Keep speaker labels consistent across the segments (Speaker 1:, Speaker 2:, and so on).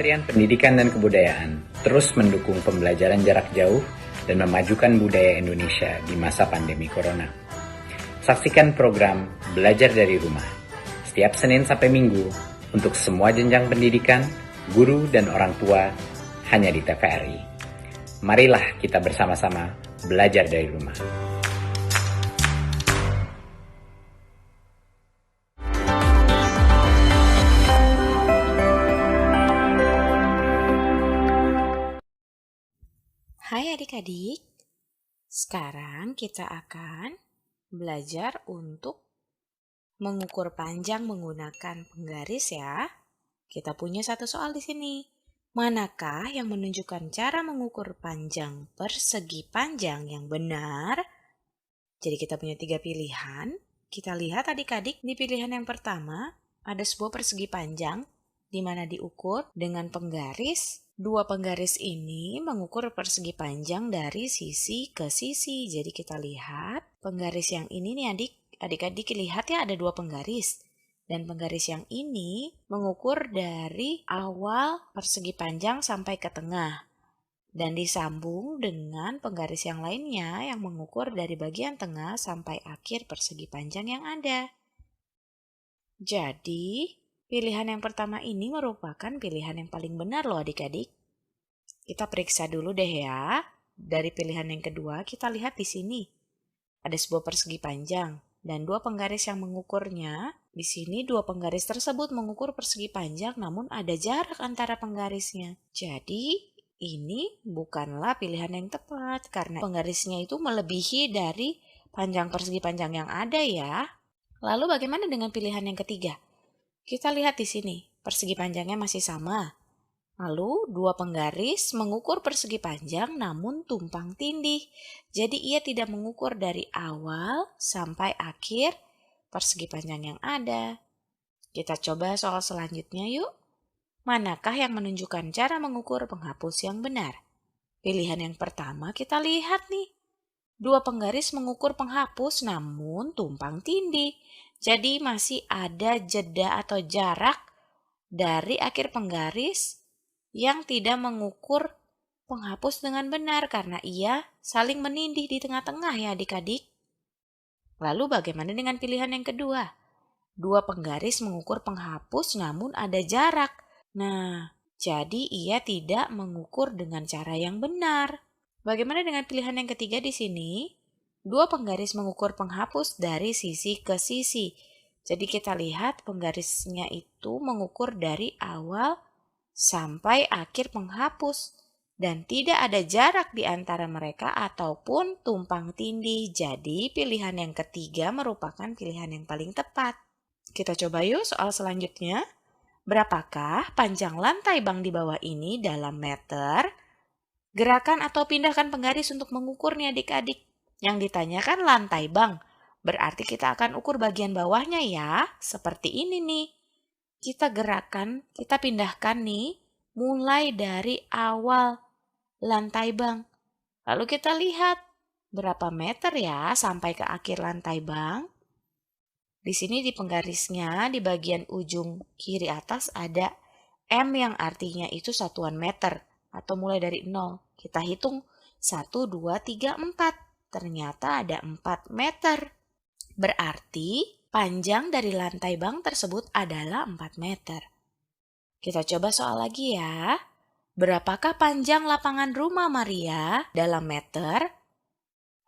Speaker 1: Kementerian Pendidikan dan Kebudayaan terus mendukung pembelajaran jarak jauh dan memajukan budaya Indonesia di masa pandemi Corona. Saksikan program Belajar dari Rumah setiap Senin sampai Minggu untuk semua jenjang pendidikan, guru, dan orang tua hanya di TVRI. Marilah kita bersama-sama belajar dari rumah.
Speaker 2: Hai adik-adik, sekarang kita akan belajar untuk mengukur panjang menggunakan penggaris ya. Kita punya satu soal di sini. Manakah yang menunjukkan cara mengukur panjang persegi panjang yang benar? Jadi kita punya 3 pilihan. Kita lihat adik-adik di pilihan yang pertama ada sebuah persegi panjang di mana diukur dengan penggaris. Dua penggaris ini mengukur persegi panjang dari sisi ke sisi. Jadi kita lihat penggaris yang ini nih adik-adik lihat ya ada 2 penggaris. Dan penggaris yang ini mengukur dari awal persegi panjang sampai ke tengah. Dan disambung dengan penggaris yang lainnya yang mengukur dari bagian tengah sampai akhir persegi panjang yang ada. Jadi pilihan yang pertama ini merupakan pilihan yang paling benar loh adik-adik. Kita periksa dulu deh ya. Dari pilihan yang kedua kita lihat di sini. Ada sebuah persegi panjang dan 2 penggaris yang mengukurnya. Di sini 2 penggaris tersebut mengukur persegi panjang namun ada jarak antara penggarisnya. Jadi ini bukanlah pilihan yang tepat karena penggarisnya itu melebihi dari panjang persegi panjang yang ada ya. Lalu bagaimana dengan pilihan yang ketiga? Kita lihat di sini, persegi panjangnya masih sama. Lalu 2 penggaris mengukur persegi panjang namun tumpang tindih. Jadi ia tidak mengukur dari awal sampai akhir persegi panjang yang ada. Kita coba soal selanjutnya yuk. Manakah yang menunjukkan cara mengukur penghapus yang benar? Pilihan yang pertama kita lihat nih. 2 penggaris mengukur penghapus namun tumpang tindih. Jadi masih ada jeda atau jarak dari akhir penggaris yang tidak mengukur penghapus dengan benar karena ia saling menindih di tengah-tengah ya adik-adik. Lalu bagaimana dengan pilihan yang kedua? 2 penggaris mengukur penghapus namun ada jarak. Nah, jadi ia tidak mengukur dengan cara yang benar. Bagaimana dengan pilihan yang ketiga di sini? 2 penggaris mengukur penghapus dari sisi ke sisi. Jadi kita lihat penggarisnya itu mengukur dari awal sampai akhir penghapus. Dan tidak ada jarak di antara mereka ataupun tumpang tindih. Jadi pilihan yang ketiga merupakan pilihan yang paling tepat. Kita coba yuk soal selanjutnya. Berapakah panjang lantai bank di bawah ini dalam meter? Gerakan atau pindahkan penggaris untuk mengukurnya adik-adik. Yang ditanyakan lantai bank. Berarti kita akan ukur bagian bawahnya ya. Seperti ini nih. Kita gerakan, kita pindahkan nih. Mulai dari awal lantai bank. Lalu kita lihat berapa meter ya sampai ke akhir lantai bank. Di sini di penggarisnya di bagian ujung kiri atas ada M yang artinya itu satuan meter atau mulai dari 0. Kita hitung 1, 2, 3, 4. Ternyata ada 4 meter. Berarti panjang dari lantai bank tersebut adalah 4 meter. Kita coba soal lagi ya. Berapakah panjang lapangan rumah Maria dalam meter?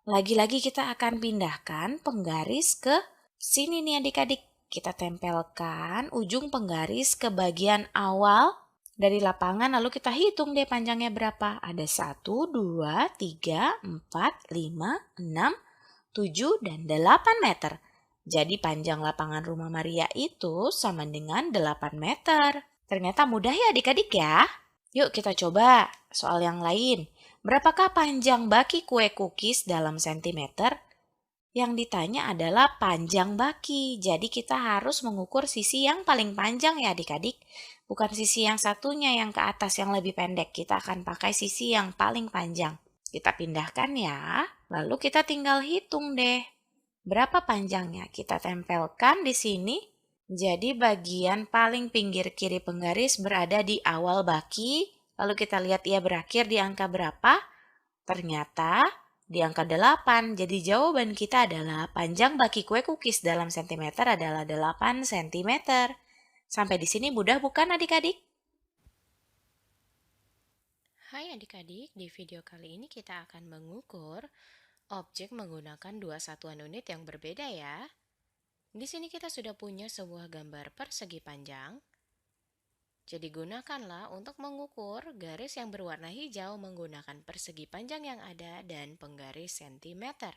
Speaker 2: Lagi-lagi kita akan pindahkan penggaris ke sini nih adik-adik. Kita tempelkan ujung penggaris ke bagian awal dari lapangan lalu kita hitung deh panjangnya berapa. Ada 1, 2, 3, 4, 5, 6, 7, dan 8 meter. Jadi panjang lapangan rumah Maria itu sama dengan 8 meter. Ternyata mudah ya adik-adik ya. Yuk kita coba soal yang lain. Berapakah panjang baki kue cookies dalam sentimeter? Yang ditanya adalah panjang baki. Jadi kita harus mengukur sisi yang paling panjang ya adik-adik. Bukan sisi yang satunya yang ke atas yang lebih pendek. Kita akan pakai sisi yang paling panjang. Kita pindahkan ya. Lalu kita tinggal hitung deh. Berapa panjangnya? Kita tempelkan di sini. Jadi bagian paling pinggir kiri penggaris berada di awal baki, lalu kita lihat ia berakhir di angka berapa? Ternyata di angka 8. Jadi jawaban kita adalah panjang baki kue cookies dalam sentimeter adalah 8 cm. Sampai di sini mudah bukan adik-adik?
Speaker 3: Hai adik-adik, di video kali ini kita akan mengukur objek menggunakan dua satuan unit yang berbeda ya. Di sini kita sudah punya sebuah gambar persegi panjang. Jadi gunakanlah untuk mengukur garis yang berwarna hijau menggunakan persegi panjang yang ada dan penggaris sentimeter.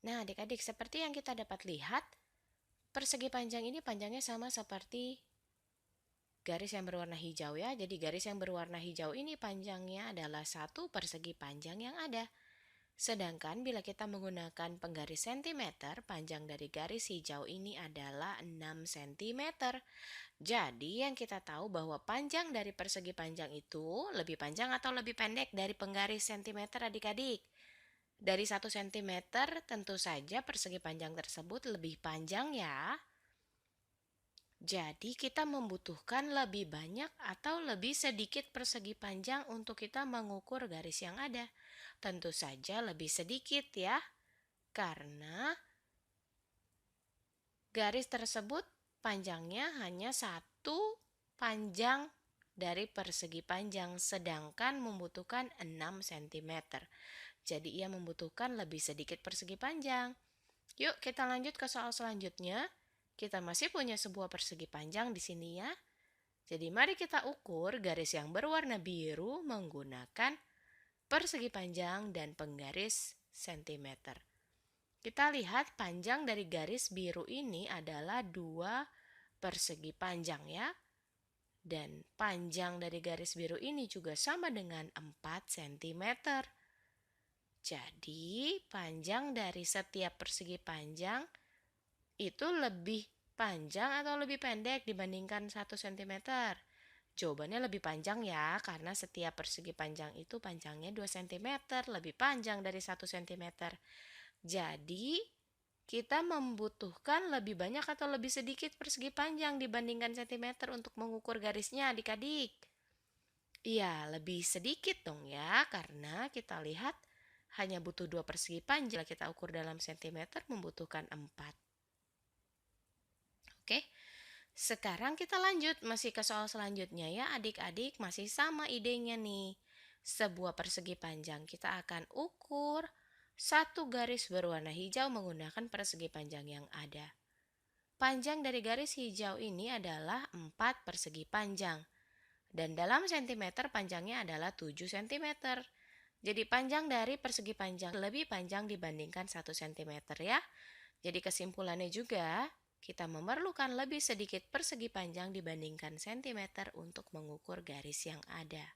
Speaker 3: Nah adik-adik, seperti yang kita dapat lihat, persegi panjang ini panjangnya sama seperti garis yang berwarna hijau ya. Jadi garis yang berwarna hijau ini panjangnya adalah satu persegi panjang yang ada. Sedangkan bila kita menggunakan penggaris sentimeter, panjang dari garis hijau ini adalah 6 cm. Jadi yang kita tahu bahwa panjang dari persegi panjang itu lebih panjang atau lebih pendek dari penggaris sentimeter adik-adik? Dari 1 cm tentu saja persegi panjang tersebut lebih panjang ya. Jadi kita membutuhkan lebih banyak atau lebih sedikit persegi panjang untuk kita mengukur garis yang ada. Tentu saja lebih sedikit ya, karena garis tersebut panjangnya hanya satu panjang dari persegi panjang, sedangkan membutuhkan 6 cm. Jadi ia membutuhkan lebih sedikit persegi panjang. Yuk kita lanjut ke soal selanjutnya. Kita masih punya sebuah persegi panjang di sini ya. Jadi mari kita ukur garis yang berwarna biru menggunakan persegi panjang dan penggaris sentimeter. Kita lihat panjang dari garis biru ini adalah 2 persegi panjang ya. Dan panjang dari garis biru ini juga sama dengan 4 cm. Jadi panjang dari setiap persegi panjang itu lebih panjang atau lebih pendek dibandingkan 1 cm? Jawabannya lebih panjang ya, karena setiap persegi panjang itu panjangnya 2 cm, lebih panjang dari 1 cm. Jadi, kita membutuhkan lebih banyak atau lebih sedikit persegi panjang dibandingkan centimeter untuk mengukur garisnya adik-adik? Iya, lebih sedikit dong ya, karena kita lihat hanya butuh 2 persegi panjang. Kita ukur dalam sentimeter membutuhkan 4. Oke, sekarang kita lanjut masih ke soal selanjutnya ya adik-adik, masih sama idenya nih. Sebuah persegi panjang kita akan ukur satu garis berwarna hijau menggunakan persegi panjang yang ada. Panjang dari garis hijau ini adalah 4 persegi panjang. Dan dalam sentimeter panjangnya adalah 7 cm. Jadi panjang dari persegi panjang lebih panjang dibandingkan 1 cm ya. Jadi kesimpulannya juga, kita memerlukan lebih sedikit persegi panjang dibandingkan sentimeter untuk mengukur garis yang ada.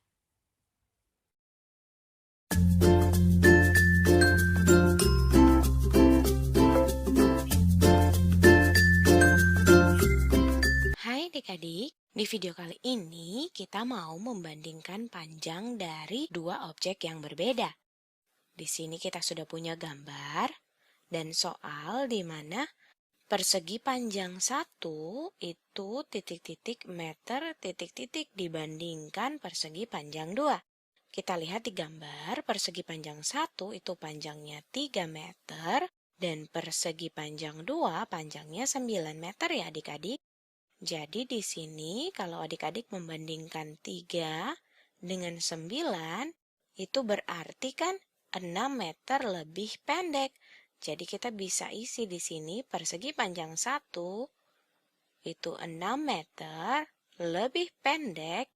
Speaker 3: Hai adik-adik, di video kali ini kita mau membandingkan panjang dari dua objek yang berbeda. Di sini kita sudah punya gambar dan soal di mana persegi panjang 1 itu titik-titik meter titik-titik dibandingkan persegi panjang 2. Kita lihat di gambar persegi panjang 1 itu panjangnya 3 meter dan persegi panjang 2 panjangnya 9 meter ya adik-adik. Jadi di sini kalau adik-adik membandingkan 3 dengan 9 itu berarti kan 6 meter lebih pendek. Jadi kita bisa isi di sini persegi panjang 1 itu 6 meter lebih pendek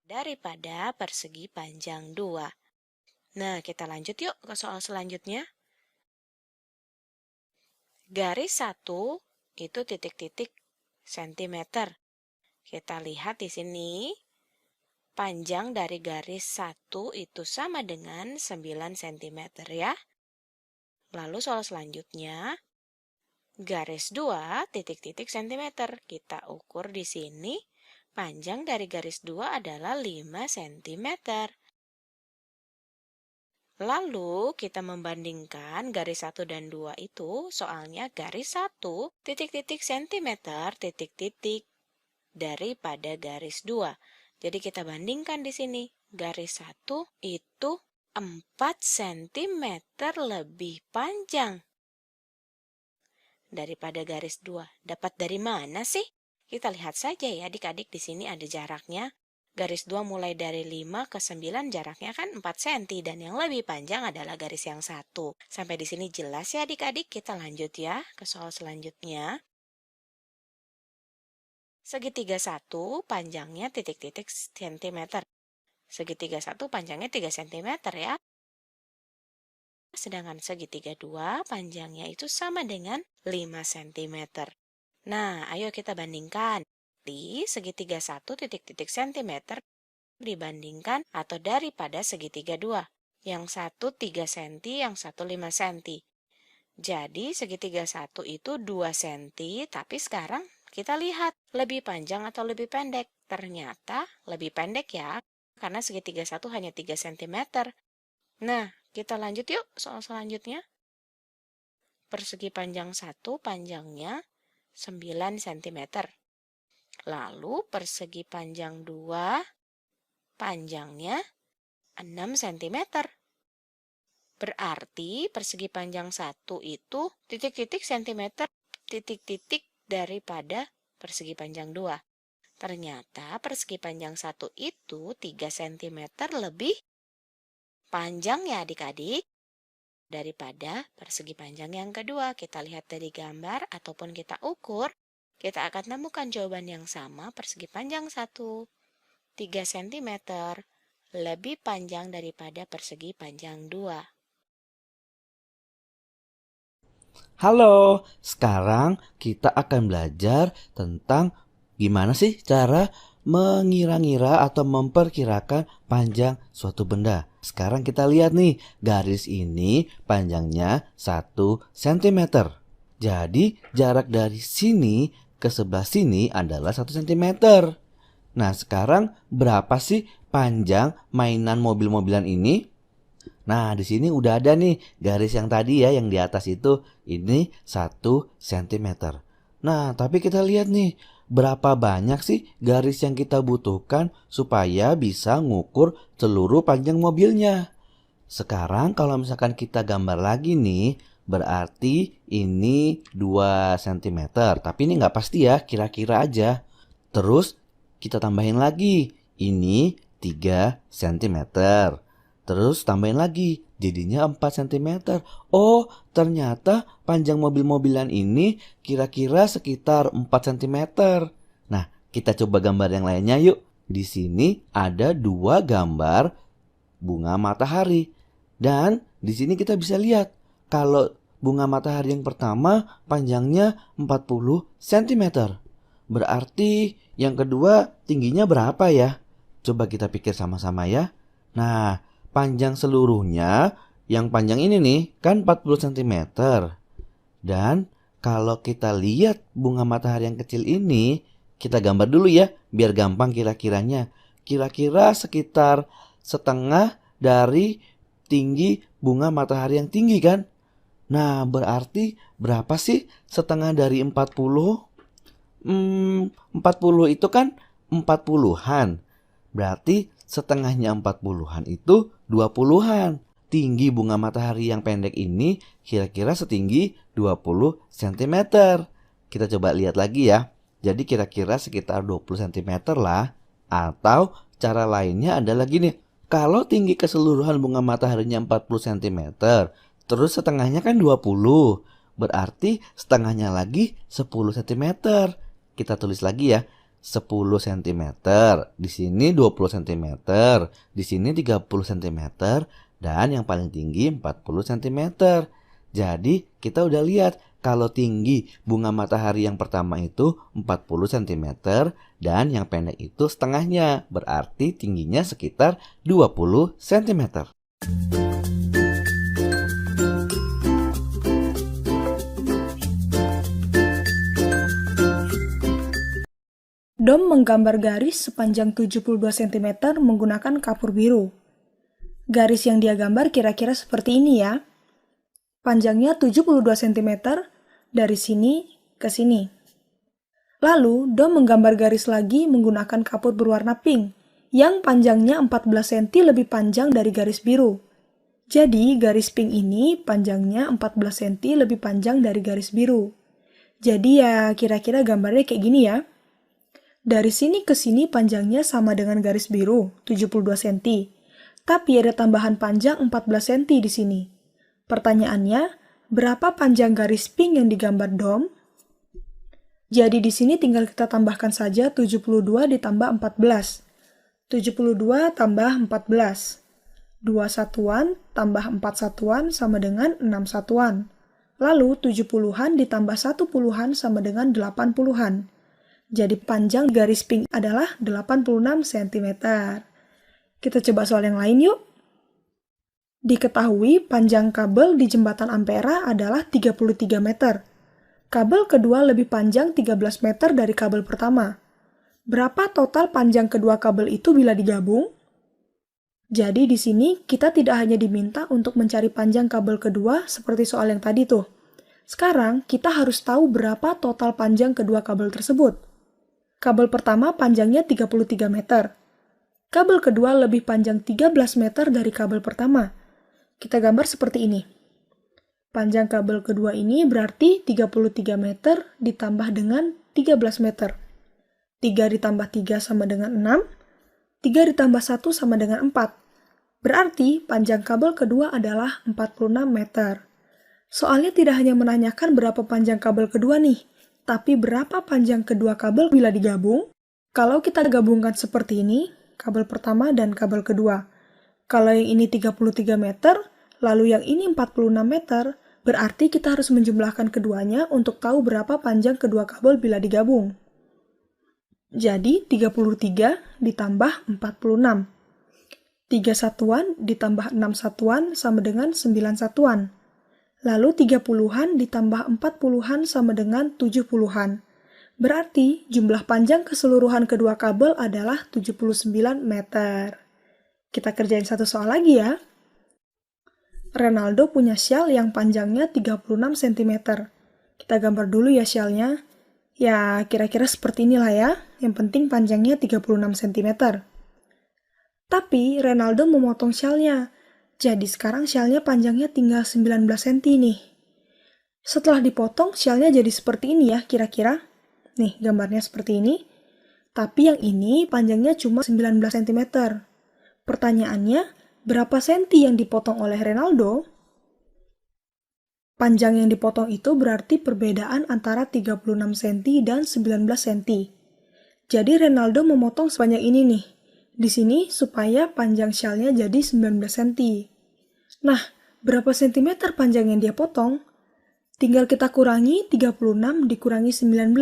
Speaker 3: daripada persegi panjang 2. Nah, kita lanjut yuk ke soal selanjutnya. Garis 1 itu titik-titik sentimeter. Kita lihat di sini panjang dari garis 1 itu sama dengan 9 cm ya. Lalu soal selanjutnya, garis 2 titik-titik sentimeter. Kita ukur di sini, panjang dari garis 2 adalah 5 cm.
Speaker 2: Lalu kita membandingkan garis 1 dan 2 itu soalnya garis 1 titik-titik sentimeter titik-titik daripada garis 2. Jadi kita bandingkan di sini. Garis 1 itu 4 cm lebih panjang daripada garis 2. Dapat dari mana sih? Kita lihat saja ya adik-adik, di sini ada jaraknya. Garis 2 mulai dari 5 ke 9 jaraknya kan 4 cm dan yang lebih panjang adalah garis yang 1. Sampai di sini jelas ya adik-adik, kita lanjut ya ke soal selanjutnya. Segitiga 1 panjangnya titik-titik sentimeter. Segitiga 1 panjangnya 3 cm ya. Sedangkan segitiga 2 panjangnya itu sama dengan 5 cm. Nah, ayo kita bandingkan. Di segitiga 1 titik-titik sentimeter dibandingkan atau daripada segitiga 2. Yang satu 3 cm, yang satu 5 cm. Jadi segitiga 1 itu 2 cm, tapi sekarang kita lihat lebih panjang atau lebih pendek. Ternyata lebih pendek ya, karena segitiga 1 hanya 3 cm. Nah, kita lanjut yuk soal selanjutnya. Persegi panjang 1 panjangnya 9 cm. Lalu persegi panjang 2 panjangnya 6 cm. Berarti persegi panjang 1 itu titik-titik centimeter titik-titik daripada persegi panjang 2. Ternyata persegi panjang 1 itu 3 cm lebih panjang ya adik-adik daripada persegi panjang yang kedua. Kita lihat dari gambar ataupun kita ukur, kita akan temukan jawaban yang sama. Persegi panjang 1 3 cm lebih panjang daripada persegi panjang 2.
Speaker 4: Halo, sekarang kita akan belajar tentang gimana sih cara mengira-ngira atau memperkirakan panjang suatu benda. Sekarang kita lihat nih, garis ini panjangnya 1 cm. Jadi jarak dari sini ke sebelah sini adalah 1 cm. Nah, sekarang berapa sih panjang mainan mobil-mobilan ini? Nah, di sini udah ada nih garis yang tadi ya, yang di atas itu, ini 1 cm. Nah, tapi kita lihat nih, berapa banyak sih garis yang kita butuhkan supaya bisa ngukur seluruh panjang mobilnya. Sekarang kalau misalkan kita gambar lagi nih, berarti ini 2 cm. Tapi ini nggak pasti ya, kira-kira aja. Terus kita tambahin lagi, ini 3 cm. Terus tambahin lagi, jadinya 4 cm. Oh, ternyata panjang mobil-mobilan ini kira-kira sekitar 4 cm. Nah, kita coba gambar yang lainnya yuk. Di sini ada 2 gambar bunga matahari. Dan di sini kita bisa lihat, kalau bunga matahari yang pertama panjangnya 40 cm. Berarti yang kedua tingginya berapa ya? Coba kita pikir sama-sama ya. Nah, panjang seluruhnya, yang panjang ini nih, kan 40 cm. Dan kalau kita lihat bunga matahari yang kecil ini, kita gambar dulu ya, biar gampang kira-kiranya. Kira-kira sekitar setengah dari tinggi bunga matahari yang tinggi kan? Nah, berarti berapa sih setengah dari 40? 40 itu kan 40-an. Berarti setengahnya 40-an itu 20-an. Tinggi bunga matahari yang pendek ini kira-kira setinggi 20 cm. Kita coba lihat lagi ya. Jadi kira-kira sekitar 20 cm lah. Atau cara lainnya adalah gini. Kalau tinggi keseluruhan bunga mataharinya 40 cm, terus setengahnya kan 20. Berarti setengahnya lagi 10 cm. Kita tulis lagi ya. 10 cm, di sini 20 cm, di sini 30 cm, dan yang paling tinggi 40 cm. Jadi kita udah lihat kalau tinggi bunga matahari yang pertama itu 40 cm dan yang pendek itu setengahnya, berarti tingginya sekitar 20 cm.
Speaker 5: Dom menggambar garis sepanjang 72 cm menggunakan kapur biru. Garis yang dia gambar kira-kira seperti ini ya. Panjangnya 72 cm dari sini ke sini. Lalu, Dom menggambar garis lagi menggunakan kapur berwarna pink, yang panjangnya 14 cm lebih panjang dari garis biru. Jadi, garis pink ini panjangnya 14 cm lebih panjang dari garis biru. Jadi ya, kira-kira gambarnya kayak gini ya. Dari sini ke sini panjangnya sama dengan garis biru, 72 cm. Tapi ada tambahan panjang 14 cm di sini. Pertanyaannya, berapa panjang garis pink yang digambar Dom? Jadi di sini tinggal kita tambahkan saja 72 ditambah 14. 72 tambah 14. 2 satuan tambah 4 satuan sama dengan 6 satuan. Lalu 70-an ditambah 1 puluhan sama dengan 8 puluhan. Jadi panjang garis pink adalah 86 cm. Kita coba soal yang lain yuk. Diketahui panjang kabel di jembatan Ampera adalah 33 meter. Kabel kedua lebih panjang 13 meter dari kabel pertama. Berapa total panjang kedua kabel itu bila digabung? Jadi di sini kita tidak hanya diminta untuk mencari panjang kabel kedua seperti soal yang tadi tuh. Sekarang kita harus tahu berapa total panjang kedua kabel tersebut. Kabel pertama panjangnya 33 meter. Kabel kedua lebih panjang 13 meter dari kabel pertama. Kita gambar seperti ini. Panjang kabel kedua ini berarti 33 meter ditambah dengan 13 meter. 3 ditambah 3 sama dengan 6. 3 ditambah 1 sama dengan 4. Berarti panjang kabel kedua adalah 46 meter. Soalnya tidak hanya menanyakan berapa panjang kabel kedua nih, tapi berapa panjang kedua kabel bila digabung. Kalau kita gabungkan seperti ini, kabel pertama dan kabel kedua. Kalau yang ini 33 meter, lalu yang ini 46 meter, berarti kita harus menjumlahkan keduanya untuk tahu berapa panjang kedua kabel bila digabung. Jadi 33 ditambah 46. 3 satuan ditambah 6 satuan sama dengan 9 satuan. Lalu 30-an ditambah 40-an sama dengan 70-an. Berarti jumlah panjang keseluruhan kedua kabel adalah 79 meter. Kita kerjain satu soal lagi ya. Renaldo punya syal yang panjangnya 36 cm. Kita gambar dulu ya syalnya. Ya, kira-kira seperti inilah ya. Yang penting panjangnya 36 cm. Tapi Renaldo memotong syalnya. Jadi sekarang syalnya panjangnya tinggal 19 cm nih. Setelah dipotong, syalnya jadi seperti ini ya kira-kira. Nih, gambarnya seperti ini. Tapi yang ini panjangnya cuma 19 cm. Pertanyaannya, berapa senti yang dipotong oleh Renaldo? Panjang yang dipotong itu berarti perbedaan antara 36 cm dan 19 cm. Jadi Renaldo memotong sebanyak ini nih. Di sini supaya panjang syalnya jadi 19 cm. Nah, berapa sentimeter panjang yang dia potong? Tinggal kita kurangi 36 dikurangi 19.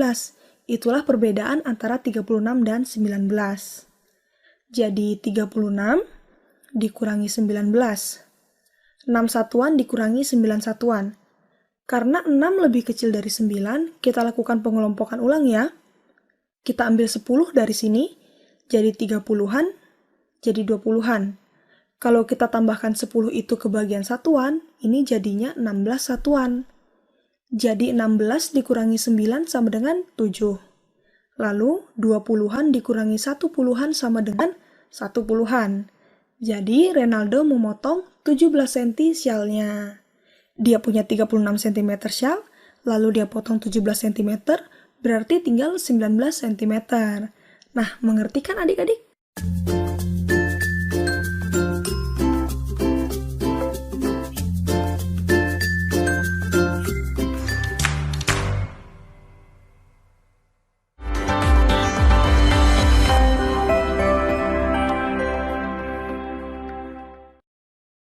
Speaker 5: Itulah perbedaan antara 36 dan 19. Jadi 36 dikurangi 19. 6 satuan dikurangi 9 satuan. Karena 6 lebih kecil dari 9, kita lakukan pengelompokan ulang ya. Kita ambil 10 dari sini, jadi 30-an, jadi 20-an. Kalau kita tambahkan 10 itu ke bagian satuan, ini jadinya 16 satuan. Jadi 16 dikurangi 9 sama dengan 7. Lalu 20-an dikurangi 1 puluhan sama dengan 1 puluhan. Jadi Renaldo memotong 17 cm syalnya. Dia punya 36 cm syal, lalu dia potong 17 cm, berarti tinggal 19 cm. Nah, mengerti kan adik-adik?